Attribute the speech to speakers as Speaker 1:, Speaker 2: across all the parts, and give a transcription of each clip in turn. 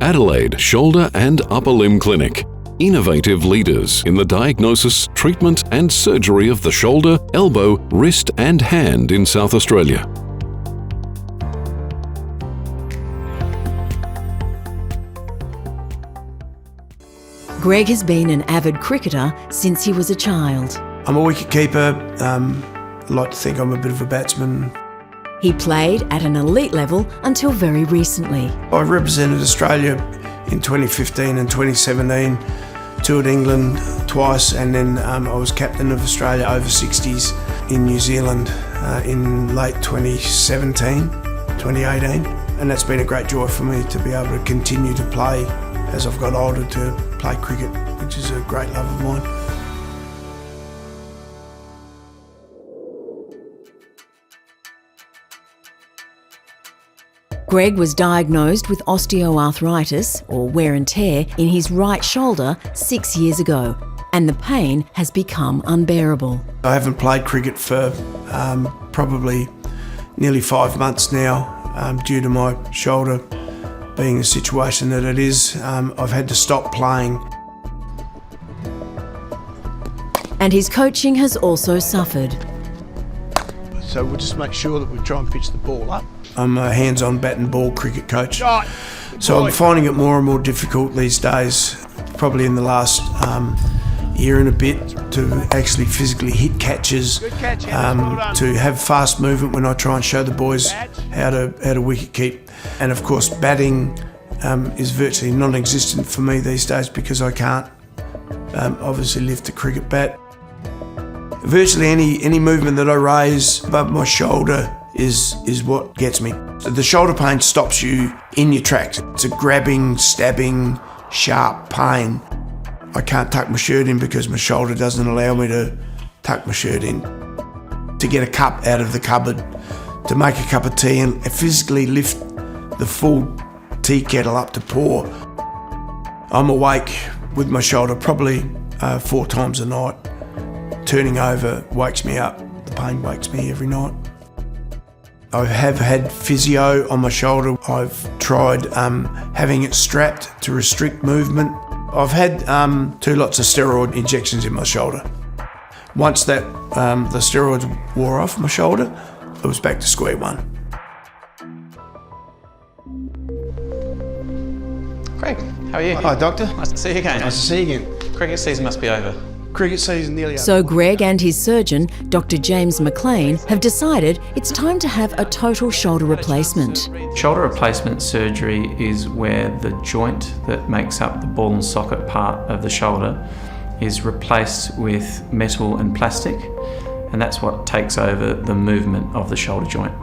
Speaker 1: Adelaide Shoulder and Upper Limb Clinic. Innovative leaders in the diagnosis, treatment and surgery of the shoulder, elbow, wrist and hand in South Australia.
Speaker 2: Greg has been an avid cricketer since he was a child.
Speaker 3: I'm a wicketkeeper. I like to think I'm a bit of a batsman.
Speaker 2: He played at an elite level until very recently.
Speaker 3: I represented Australia in 2015 and 2017, toured England twice, and then I was captain of Australia over 60s in New Zealand in late 2017, 2018. And that's been a great joy for me to be able to continue to play as I've got older, to play cricket, which is a great love of mine.
Speaker 2: Greg was diagnosed with osteoarthritis, or wear and tear, in his right shoulder 6 years ago, and the pain has become unbearable.
Speaker 3: I haven't played cricket for probably nearly 5 months now due to my shoulder being the situation that it is. I've had to stop playing.
Speaker 2: And his coaching has also suffered.
Speaker 4: So we'll just make sure that we try and pitch the ball up.
Speaker 3: I'm a hands-on bat and ball cricket coach. So I'm finding it more and more difficult these days, probably in the last year and a bit, to actually physically hit catches, to have fast movement when I try and show the boys how to wicket keep. And of course batting is virtually non-existent for me these days because I can't obviously lift a cricket bat. Virtually any movement that I raise above my shoulder is what gets me. The shoulder pain stops you in your tracks. It's a grabbing, stabbing, sharp pain. I can't tuck my shirt in because my shoulder doesn't allow me to tuck my shirt in. To get a cup out of the cupboard, to make a cup of tea and physically lift the full tea kettle up to pour. I'm awake with my shoulder probably 4 times a night. Turning over wakes me up. The pain wakes me every night. I have had physio on my shoulder. I've tried having it strapped to restrict movement. I've had 2 lots of steroid injections in my shoulder. Once that the steroids wore off my shoulder, I was back to square one.
Speaker 5: Greg, how are you?
Speaker 4: Hi, Doctor.
Speaker 5: Nice to see you again.
Speaker 4: Nice to see you again.
Speaker 5: Cricket season must be over.
Speaker 4: Cricket season nearly over.
Speaker 2: So Greg and his surgeon, Dr James McLean, have decided it's time to have a total shoulder replacement.
Speaker 6: Shoulder replacement surgery is where the joint that makes up the ball and socket part of the shoulder is replaced with metal and plastic, and that's what takes over the movement of the shoulder joint.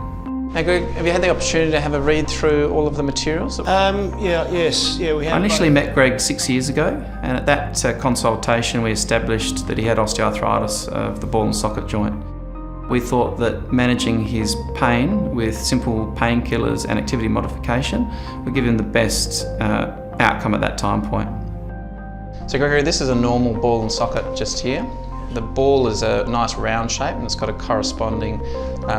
Speaker 5: Hey Greg, have you had the opportunity to have a read through all of the materials?
Speaker 4: we have.
Speaker 6: I initially met Greg 6 years ago, and at that consultation we established that he had osteoarthritis of the ball and socket joint. We thought that managing his pain with simple painkillers and activity modification would give him the best outcome at that time point.
Speaker 5: So Gregory, this is a normal ball and socket just here. The ball is a nice round shape and it's got a corresponding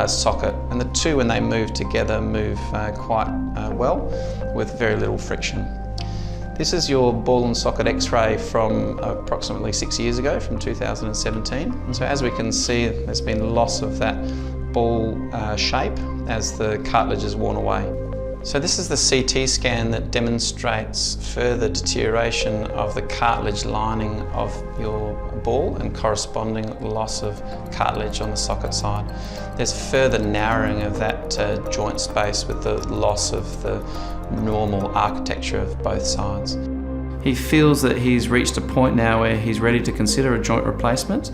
Speaker 5: socket, and the two, when they move together, move quite well with very little friction. This is your ball and socket x-ray from approximately 6 years ago, from 2017. And so as we can see, there's been loss of that ball shape as the cartilage is worn away. So this is the CT scan that demonstrates further deterioration of the cartilage lining of your ball and corresponding loss of cartilage on the socket side. There's further narrowing of that joint space with the loss of the normal architecture of both sides.
Speaker 6: He feels that he's reached a point now where he's ready to consider a joint replacement,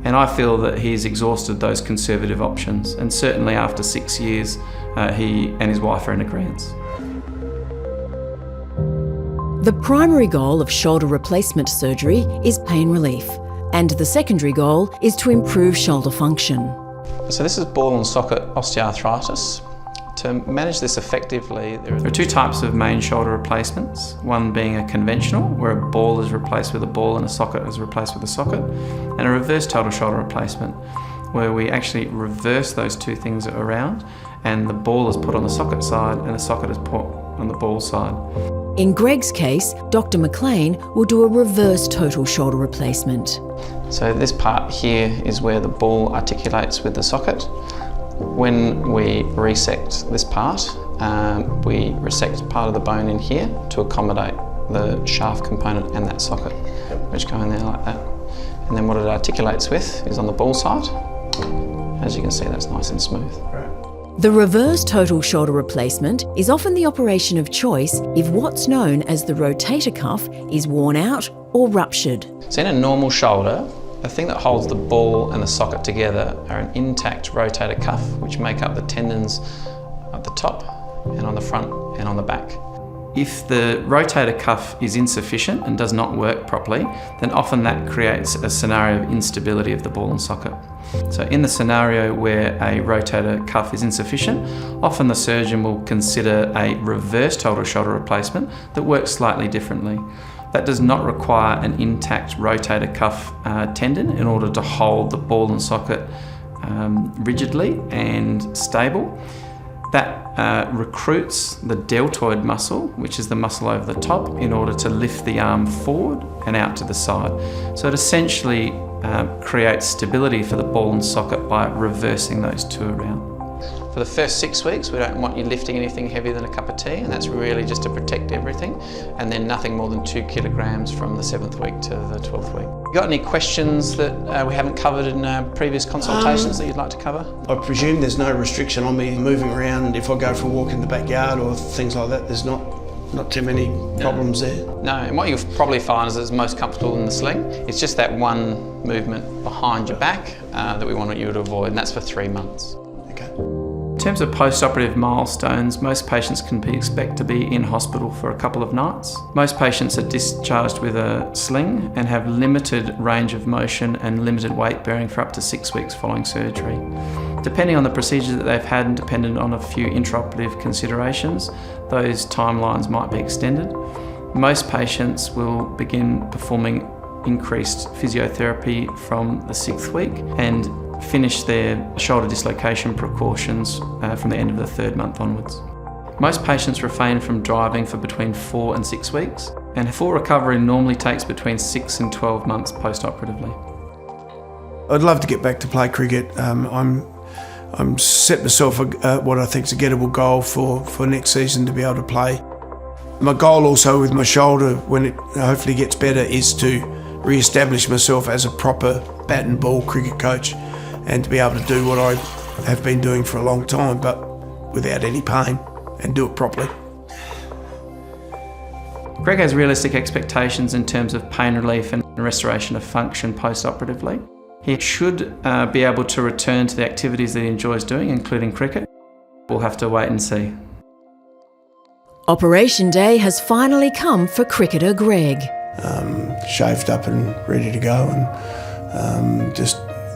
Speaker 6: and I feel that he's exhausted those conservative options, and certainly after 6 years he and his wife are in agreement.
Speaker 2: The primary goal of shoulder replacement surgery is pain relief, and the secondary goal is to improve shoulder function.
Speaker 5: So this is ball and socket osteoarthritis. To manage this effectively,
Speaker 6: there are 2 types of main shoulder replacements, one being a conventional, where a ball is replaced with a ball and a socket is replaced with a socket, and a reverse total shoulder replacement, where we actually reverse those 2 things around, and the ball is put on the socket side and the socket is put on the ball side.
Speaker 2: In Greg's case, Dr McLean will do a reverse total shoulder replacement.
Speaker 5: So this part here is where the ball articulates with the socket. When we resect this part, we resect part of the bone in here to accommodate the shaft component and that socket, which go in there like that. And then what it articulates with is on the ball side. As you can see, that's nice and smooth.
Speaker 2: The reverse total shoulder replacement is often the operation of choice if what's known as the rotator cuff is worn out or ruptured.
Speaker 5: So in a normal shoulder, the thing that holds the ball and the socket together are an intact rotator cuff, which make up the tendons at the top and on the front and on the back.
Speaker 6: If the rotator cuff is insufficient and does not work properly, then often that creates a scenario of instability of the ball and socket. So in the scenario where a rotator cuff is insufficient, often the surgeon will consider a reverse total shoulder replacement that works slightly differently. That does not require an intact rotator cuff tendon in order to hold the ball and socket rigidly and stable. That recruits the deltoid muscle, which is the muscle over the top, in order to lift the arm forward and out to the side. So it essentially creates stability for the ball and socket by reversing those two around.
Speaker 5: For the first 6 weeks, we don't want you lifting anything heavier than a cup of tea, and that's really just to protect everything. And then nothing more than 2 kilograms from the 7th week to the 12th week. You got any questions that we haven't covered in previous consultations that you'd like to cover?
Speaker 4: I presume there's no restriction on me moving around if I go for a walk in the backyard or things like that. There's not too many problems there.
Speaker 5: No, and what you'll probably find is it's most comfortable in the sling. It's just that one movement behind your back that we want you to avoid, and that's for 3 months.
Speaker 4: Okay.
Speaker 6: In terms of post-operative milestones, most patients can expect to be in hospital for a couple of nights. Most patients are discharged with a sling and have limited range of motion and limited weight bearing for up to 6 weeks following surgery. Depending on the procedure that they've had and dependent on a few intraoperative considerations, those timelines might be extended. Most patients will begin performing increased physiotherapy from the 6th week and finish their shoulder dislocation precautions from the end of the 3rd month onwards. Most patients refrain from driving for between 4 and 6 weeks, and full recovery normally takes between 6 and 12 months post-operatively.
Speaker 3: I'd love to get back to play cricket. I'm set myself what I think is a gettable goal for next season to be able to play. My goal also with my shoulder, when it hopefully gets better, is to re-establish myself as a proper bat and ball cricket coach, and to be able to do what I have been doing for a long time, but without any pain, and do it properly.
Speaker 6: Greg has realistic expectations in terms of pain relief and restoration of function post-operatively. He should be able to return to the activities that he enjoys doing, including cricket. We'll have to wait and see.
Speaker 2: Operation Day has finally come for cricketer Greg.
Speaker 3: Shaved up and ready to go, and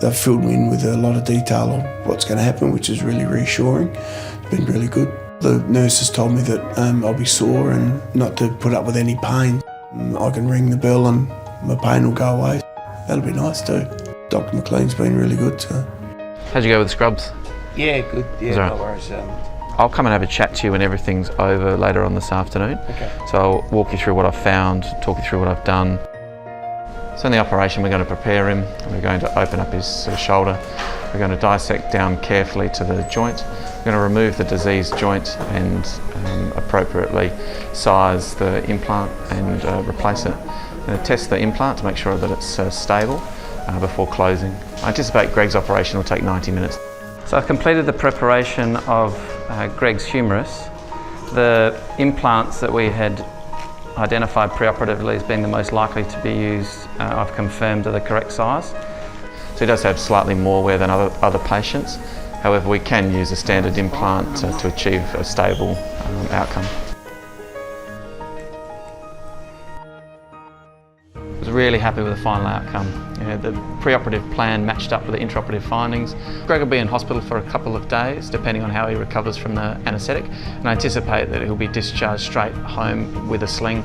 Speaker 3: they've filled me in with a lot of detail on what's going to happen, which is really reassuring. It's been really good. The nurses told me that I'll be sore and not to put up with any pain. I can ring the bell and my pain will go away. That'll be nice too. Dr McLean's been really good.
Speaker 7: How'd you go with the scrubs?
Speaker 4: Yeah, good. Yeah,
Speaker 7: Right.
Speaker 4: no worries.
Speaker 7: I'll come and have a chat to you when everything's over later on this afternoon.
Speaker 4: Okay.
Speaker 7: So I'll walk you through what I've found, talk you through what I've done. So in the operation, we're going to prepare him. We're going to open up his shoulder. We're going to dissect down carefully to the joint. We're going to remove the diseased joint and appropriately size the implant and replace it. I'm going to test the implant to make sure that it's stable before closing. I anticipate Greg's operation will take 90 minutes.
Speaker 6: So I've completed the preparation of Greg's humerus. The implants that we had identified preoperatively as being the most likely to be used, I've confirmed are the correct size.
Speaker 7: So he does have slightly more wear than other patients. However, we can use a standard implant to achieve a stable outcome. I was really happy with the final outcome. The preoperative plan matched up with the intraoperative findings. Greg will be in hospital for a couple of days, depending on how he recovers from the anaesthetic, and I anticipate that he'll be discharged straight home with a sling.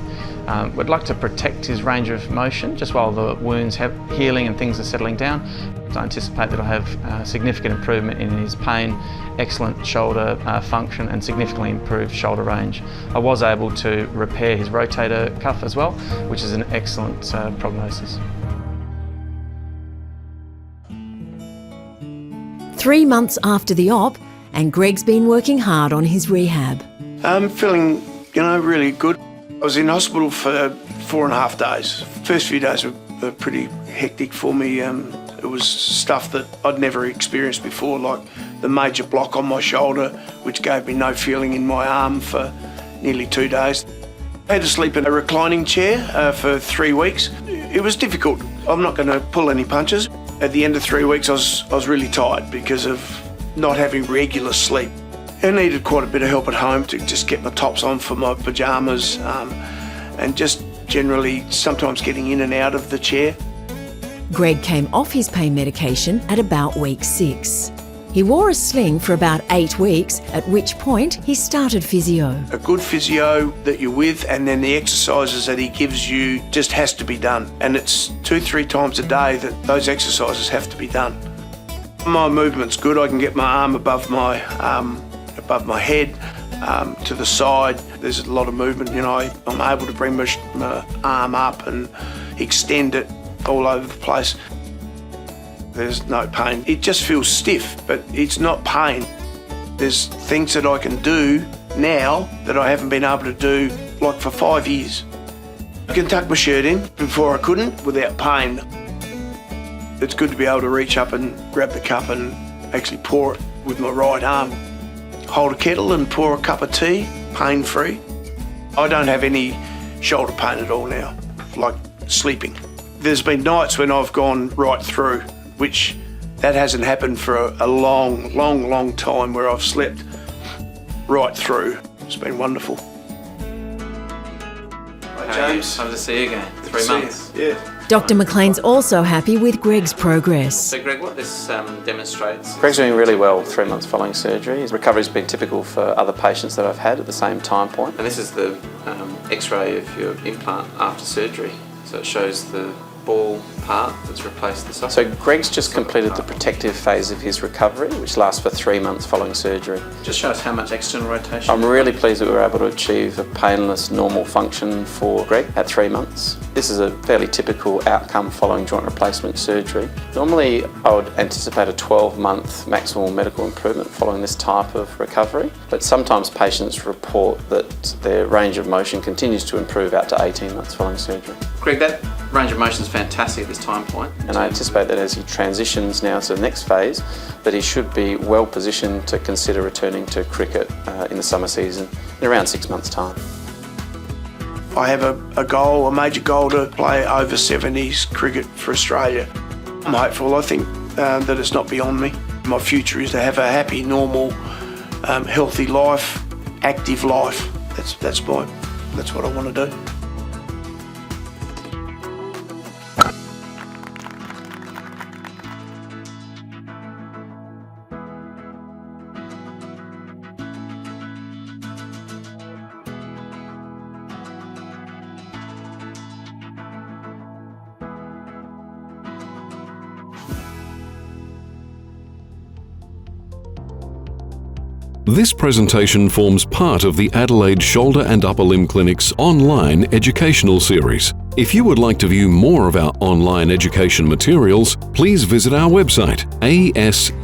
Speaker 7: We'd like to protect his range of motion just while the wound's healing and things are settling down. I anticipate that I'll have significant improvement in his pain, excellent shoulder function and significantly improved shoulder range. I was able to repair his rotator cuff as well, which is an excellent prognosis.
Speaker 2: 3 months after the op, and Greg's been working hard on his rehab.
Speaker 3: I'm feeling, really good. I was in hospital for 4.5 days. First few days were pretty hectic for me. It was stuff that I'd never experienced before, like the major block on my shoulder, which gave me no feeling in my arm for nearly 2 days. I had to sleep in a reclining chair for 3 weeks. It was difficult. I'm not going to pull any punches. At the end of 3 weeks, I was really tired because of not having regular sleep. I needed quite a bit of help at home to just get my tops on for my pyjamas and just generally sometimes getting in and out of the chair.
Speaker 2: Greg came off his pain medication at about week 6. He wore a sling for about 8 weeks, at which point he started physio.
Speaker 3: A good physio that you're with, and then the exercises that he gives you just has to be done. And it's 2-3 times a day that those exercises have to be done. My movement's good. I can get my arm above my head, to the side. There's a lot of movement. I'm able to bring my arm up and extend it all over the place. There's no pain. It just feels stiff, but it's not pain. There's things that I can do now that I haven't been able to do like for 5 years. I can tuck my shirt in before I couldn't without pain. It's good to be able to reach up and grab the cup and actually pour it with my right arm. Hold a kettle and pour a cup of tea, pain-free. I don't have any shoulder pain at all now, like sleeping. There's been nights when I've gone right through, which that hasn't happened for a long time, where I've slept right through. It's been wonderful.
Speaker 5: Hi James, time to see you again. 3 months.
Speaker 3: Yeah.
Speaker 2: Dr McLean's also happy with Greg's progress.
Speaker 5: So Greg, what this demonstrates...
Speaker 6: Greg's doing really well 3 months following surgery. His recovery's been typical for other patients that I've had at the same time point.
Speaker 5: And this is the x-ray of your implant after surgery. So it shows the ball part that's replaced the socket.
Speaker 6: So Greg's just completed the protective phase of his recovery, which lasts for 3 months following surgery.
Speaker 5: Just show us how much external rotation.
Speaker 6: I'm really pleased that we were able to achieve a painless, normal function for Greg at 3 months. This is a fairly typical outcome following joint replacement surgery. Normally, I would anticipate a 12-month maximal medical improvement following this type of recovery, but sometimes patients report that their range of motion continues to improve out to 18 months following surgery.
Speaker 5: Greg, that range of motion is fantastic at this time point.
Speaker 6: And I anticipate that as he transitions now to the next phase, that he should be well positioned to consider returning to cricket in the summer season in around 6 months' time.
Speaker 3: I have a major goal to play over 70s cricket for Australia. I'm hopeful. I think that it's not beyond me. My future is to have a happy, normal, healthy life, active life. That's what I want to do.
Speaker 1: This presentation forms part of the Adelaide Shoulder and Upper Limb Clinic's online educational series. If you would like to view more of our online education materials, please visit our website asulc.com.au.